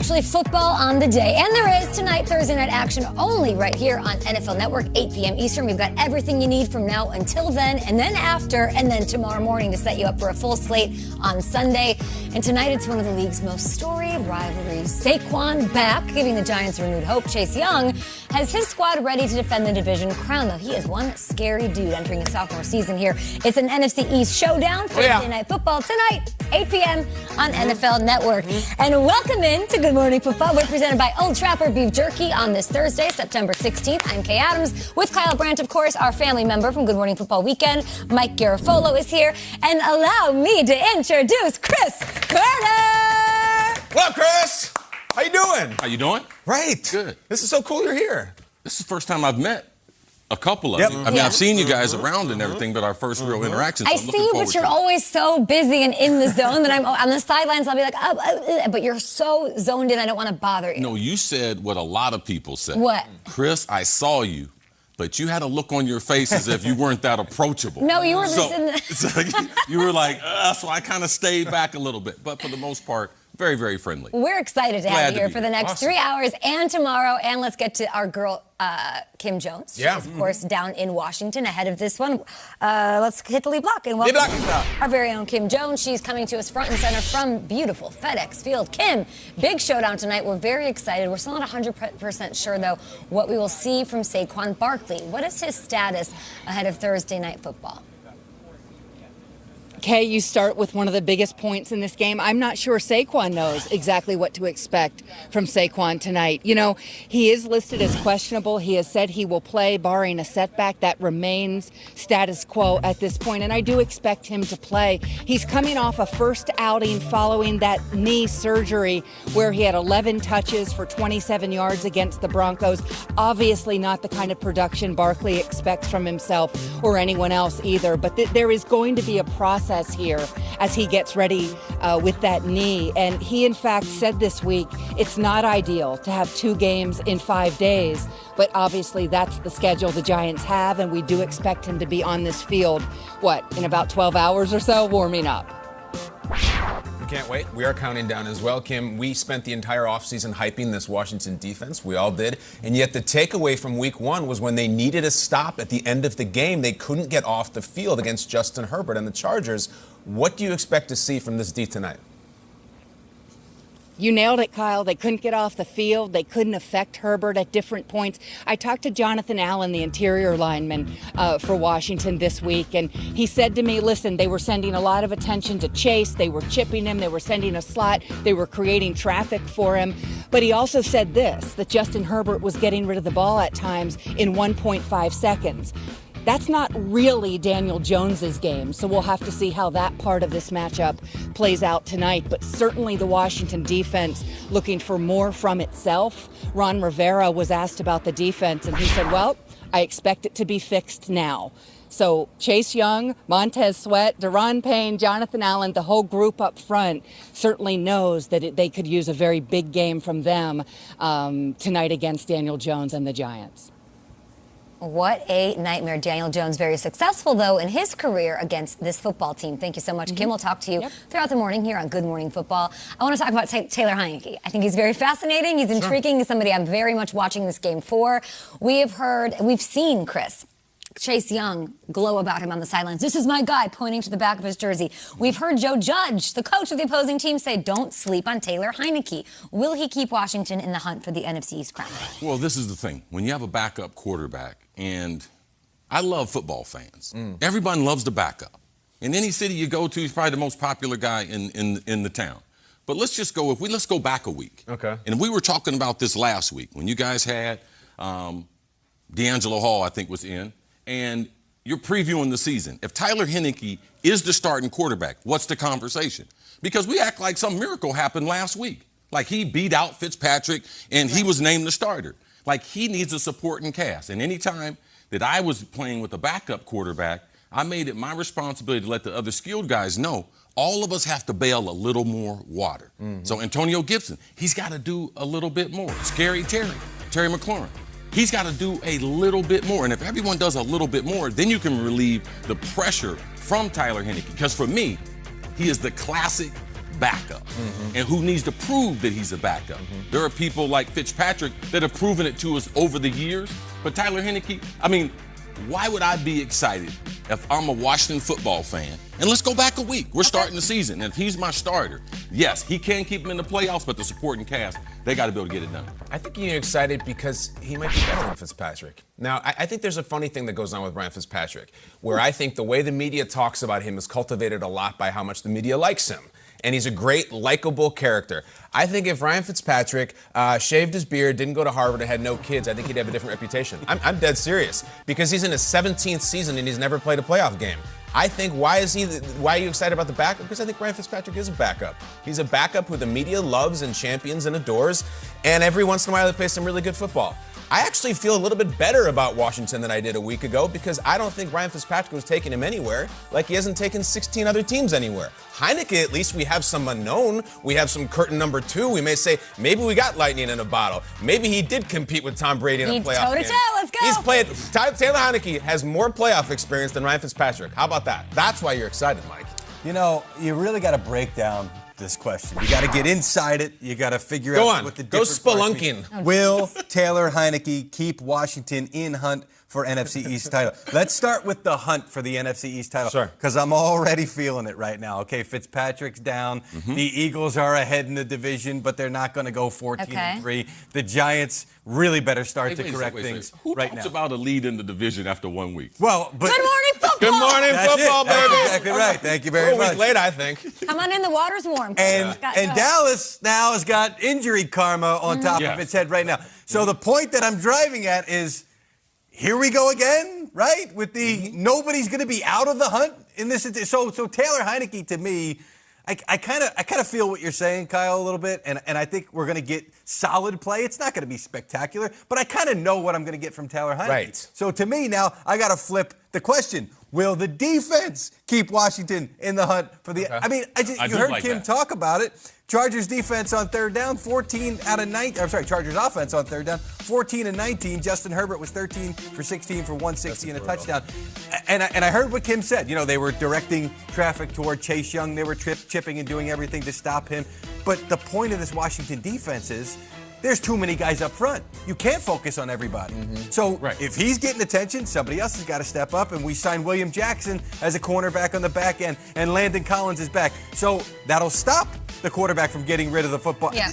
actually football on the day. And there is tonight, Thursday night action only right here on NFL Network, 8 p.m. Eastern. We've got everything you need from now until then, and then after, and then tomorrow morning to set you up for a full slate on Sunday. And tonight, it's one of the league's most storied rivalries. Saquon back, giving the Giants renewed hope. Chase Young has his squad ready to defend the division crown, though he is one scary dude entering his sophomore season here. It's an NFC East showdown, Thursday Night Football tonight, 8 p.m. on NFL Network. And welcome in to Good Morning Football. We're presented by Old Trapper Beef Jerky on this Thursday, September 16th. I'm Kay Adams with Kyle Brandt, of course, our family member from Good Morning Football Weekend. Mike Garafolo is here. And allow me to introduce Cris Carter. What up, Chris? How you doing? How you doing? Great. Good. This is so cool you're here. This is the first time I've met a couple of you. I mean, I've seen you guys around and everything, but our first real interaction. So I see you, but you're always so busy and in the zone that I'm on the sidelines. I'll be like, but you're so zoned in, I don't want to bother you. No, you said what a lot of people say. What? Chris, I saw you, but you had a look on your face as if you weren't that approachable. No, you were just in the... So you were like, so I kind of stayed back a little bit. But for the most part, very, very friendly. We're excited to have you here for the next 3 hours and tomorrow. And let's get to our girl, Kim Jones. Yeah. She's, of course, down in Washington ahead of this one. Let's hit the lead block and welcome our very own Kim Jones. She's coming to us front and center from beautiful FedEx Field. Kim, big showdown tonight. We're very excited. We're still not 100% sure, though, what we will see from Saquon Barkley. What is his status ahead of Thursday Night Football? Kay, you start with one of the biggest points in this game. I'm not sure Saquon knows exactly what to expect from Saquon tonight. You know, he is listed as questionable. He has said he will play barring a setback. That remains status quo at this point, and I do expect him to play. He's coming off a first outing following that knee surgery where he had 11 touches for 27 yards against the Broncos. Obviously not the kind of production Barkley expects from himself or anyone else either, but there is going to be a process here as he gets ready with that knee. And he, in fact, said this week it's not ideal to have 2 games in 5 days, but obviously that's the schedule the Giants have, and we do expect him to be on this field, in about 12 hours or so, warming up. We can't wait. We are counting down as well. Kim, we spent the entire offseason hyping this Washington defense. We all did. And yet the takeaway from week 1 was when they needed a stop at the end of the game, they couldn't get off the field against Justin Herbert and the Chargers. What do you expect to see from this D tonight? You nailed it, Kyle. They couldn't get off the field. They couldn't affect Herbert at different points. I talked to Jonathan Allen, the interior lineman for Washington this week, and he said to me, listen, they were sending a lot of attention to Chase. They were chipping him. They were sending a slot. They were creating traffic for him. But he also said this, that Justin Herbert was getting rid of the ball at times in 1.5 seconds. That's not really Daniel Jones's game, so we'll have to see how that part of this matchup plays out tonight. But certainly the Washington defense looking for more from itself. Ron Rivera was asked about the defense, and he said, well, I expect it to be fixed now. So Chase Young, Montez Sweat, Daron Payne, Jonathan Allen, the whole group up front certainly knows that they could use a very big game from them tonight against Daniel Jones and the Giants. What a nightmare. Daniel Jones, very successful, though, in his career against this football team. Thank you so much, Kim. We'll talk to you throughout the morning here on Good Morning Football. I want to talk about Taylor Heinicke. I think he's very fascinating. He's intriguing. He's somebody I'm very much watching this game for. We've seen, Chris, Chase Young glow about him on the sidelines. This is my guy, pointing to the back of his jersey. We've heard Joe Judge, the coach of the opposing team, say, don't sleep on Taylor Heinicke. Will he keep Washington in the hunt for the NFC East crown? Well, this is the thing. When you have a backup quarterback, and I love football fans. Everyone loves the backup. In any city you go to, he's probably the most popular guy in the town. But let's go back a week. Okay. And we were talking about this last week when you guys had D'Angelo Hall, I think, was in, and you're previewing the season. If Taylor Heinicke is the starting quarterback, what's the conversation? Because we act like some miracle happened last week. Like he beat out Fitzpatrick and he was named the starter. Like he needs a supporting cast. And any time that I was playing with a backup quarterback, I made it my responsibility to let the other skilled guys know all of us have to bail a little more water. So Antonio Gibson, he's got to do a little bit more. Terry McLaurin, he's got to do a little bit more. And if everyone does a little bit more, then you can relieve the pressure from Taylor Heinicke. Because for me, he is the classic backup and who needs to prove that he's a backup. There are people like Fitzpatrick that have proven it to us over the years. But Taylor Heinicke, I mean, why would I be excited if I'm a Washington football fan? And let's go back a week. We're starting the season. And if he's my starter, yes, he can keep him in the playoffs, but the supporting cast, they got to be able to get it done. I think you're excited because he might be better than Fitzpatrick. Now, I think there's a funny thing that goes on with Ryan Fitzpatrick, where I think the way the media talks about him is cultivated a lot by how much the media likes him. And he's a great, likable character. I think if Ryan Fitzpatrick shaved his beard, didn't go to Harvard, and had no kids, I think he'd have a different reputation. I'm dead serious. Because he's in his 17th season and he's never played a playoff game. I think, why are you excited about the backup? Because I think Ryan Fitzpatrick is a backup. He's a backup who the media loves and champions and adores. And every once in a while, he plays some really good football. I actually feel a little bit better about Washington than I did a week ago because I don't think Ryan Fitzpatrick was taking him anywhere like he hasn't taken 16 other teams anywhere. Heinicke, at least we have some unknown. We have some curtain number 2. We may say, maybe we got lightning in a bottle. Maybe he did compete with Tom Brady in a playoff game. Toe-to-toe, let's go. He's played. Taylor Heinicke has more playoff experience than Ryan Fitzpatrick. How about that? That's why you're excited, Mike. You know, you really got to break down this question. You got to get inside it. You got to figure out what the difference. Go spelunking. Will Taylor Heinicke keep Washington in hunt for NFC East title? Let's start with the hunt for the NFC East title. Sure. Because I'm already feeling it right now. Okay, Fitzpatrick's down. The Eagles are ahead in the division, but they're not going to go 14-3. The Giants really better start to correct things right now. Who talks about a lead in the division after 1 week? Well, but Good morning, football. Good morning, football, baby. That's exactly right. Thank you very much. A week late, I think. Come on in, the water's warm. And Dallas now has got injury karma on top of its head right now. So the point that I'm driving at is, here we go again, right? With the nobody's going to be out of the hunt in this. So Taylor Heinicke, to me, I kind of feel what you're saying, Kyle, a little bit, and I think we're going to get solid play. It's not going to be spectacular, but I kind of know what I'm going to get from Taylor Heinicke. Right. So to me now, I got to flip the question. Will the defense keep Washington in the hunt for the? I mean, you heard Kim talk about it. Chargers defense on third down, 14 out of 19. I'm sorry, Chargers offense on third down, 14 and 19. Justin Herbert was 13 for 16 for 160 and a touchdown. And I heard what Kim said. You know, they were directing traffic toward Chase Young. They were chipping and doing everything to stop him. But the point of this Washington defense is, there's too many guys up front. You can't focus on everybody. So if he's getting attention, somebody else has got to step up. And we signed William Jackson as a cornerback on the back end, and Landon Collins is back. So that'll stop the quarterback from getting rid of the football. Yeah.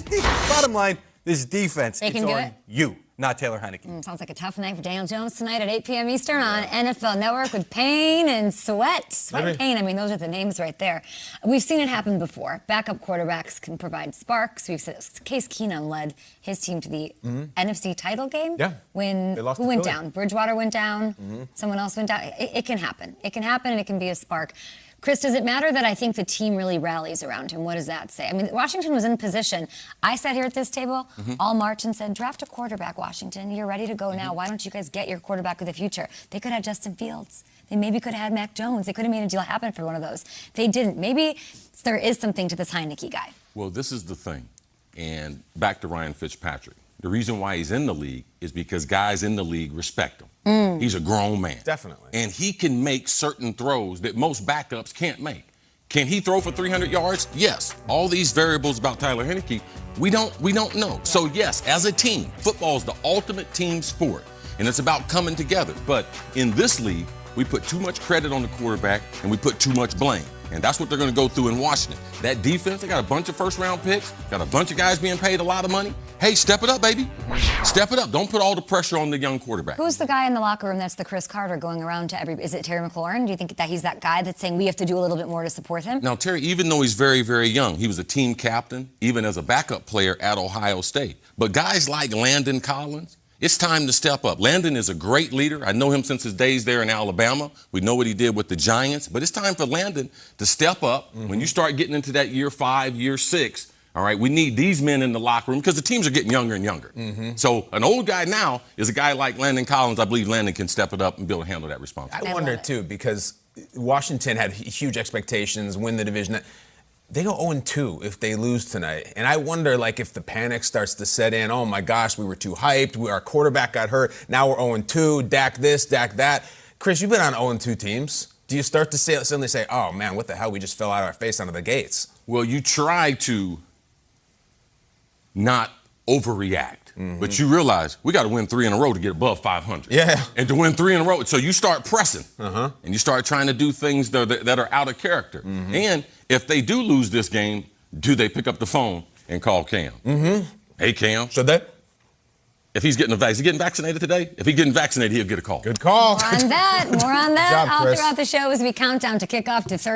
Bottom line, this defense, They it's can do on it. you, not Taylor Heinicke. Sounds like a tough night for Daniel Jones tonight at 8 p.m. Eastern on NFL Network with pain and sweat. Sweat and pain. I mean, those are the names right there. We've seen it happen before. Backup quarterbacks can provide sparks. We've seen Case Keenum led his team to the NFC title game. Yeah. When They lost who to went Philly. down? Bridgewater went down. Someone else went down. It can happen. It can happen, and it can be a spark. Chris, does it matter that I think the team really rallies around him? What does that say? I mean, Washington was in position. I sat here at this table all March and said, draft a quarterback, Washington. You're ready to go now. Why don't you guys get your quarterback of the future? They could have Justin Fields. They maybe could have had Mac Jones. They could have made a deal happen for one of those. They didn't. Maybe there is something to this Heinicke guy. Well, this is the thing. And back to Ryan Fitzpatrick. The reason why he's in the league is because guys in the league respect him. He's a grown man. Definitely. And he can make certain throws that most backups can't make. Can he throw for 300 yards? Yes. All these variables about Taylor Heinicke, we don't know. So yes, as a team, football is the ultimate team sport, and it's about coming together. But in this league, we put too much credit on the quarterback and we put too much blame. And that's what they're going to go through in Washington. That defense, they got a bunch of first-round picks, got a bunch of guys being paid a lot of money. Hey, step it up, baby. Step it up. Don't put all the pressure on the young quarterback. Who's the guy in the locker room that's the Cris Carter going around to every... Is it Terry McLaurin? Do you think that he's that guy that's saying we have to do a little bit more to support him? Now, Terry, even though he's very, very young, he was a team captain, even as a backup player at Ohio State. But guys like Landon Collins, it's time to step up. Landon is a great leader. I know him since his days there in Alabama. We know what he did with the Giants. But it's time for Landon to step up. When you start getting into that year 5, year 6, all right, we need these men in the locker room because the teams are getting younger and younger. So an old guy now is a guy like Landon Collins. I believe Landon can step it up and be able to handle that responsibility. I wonder, too, because Washington had huge expectations, win the division. They go 0-2 if they lose tonight. And I wonder, like, if the panic starts to set in, oh, my gosh, we were too hyped. Our quarterback got hurt. Now we're 0-2. Dak this, Dak that. Chris, you've been on 0-2 teams. Do you start to suddenly say, oh, man, what the hell? We just fell out of our face onto the gates. Well, you try to not overreact. But you realize we got to win 3 in a row to get above 500. Yeah. And to win 3 in a row. So you start pressing. And you start trying to do things that are out of character. And if they do lose this game, do they pick up the phone and call Cam? Hey, Cam. Should they? If he's getting vaccinated today, if he's getting vaccinated, he'll get a call. Good call. More on that. Good job, All Cris. throughout the show as we count down to kick off to Thursday.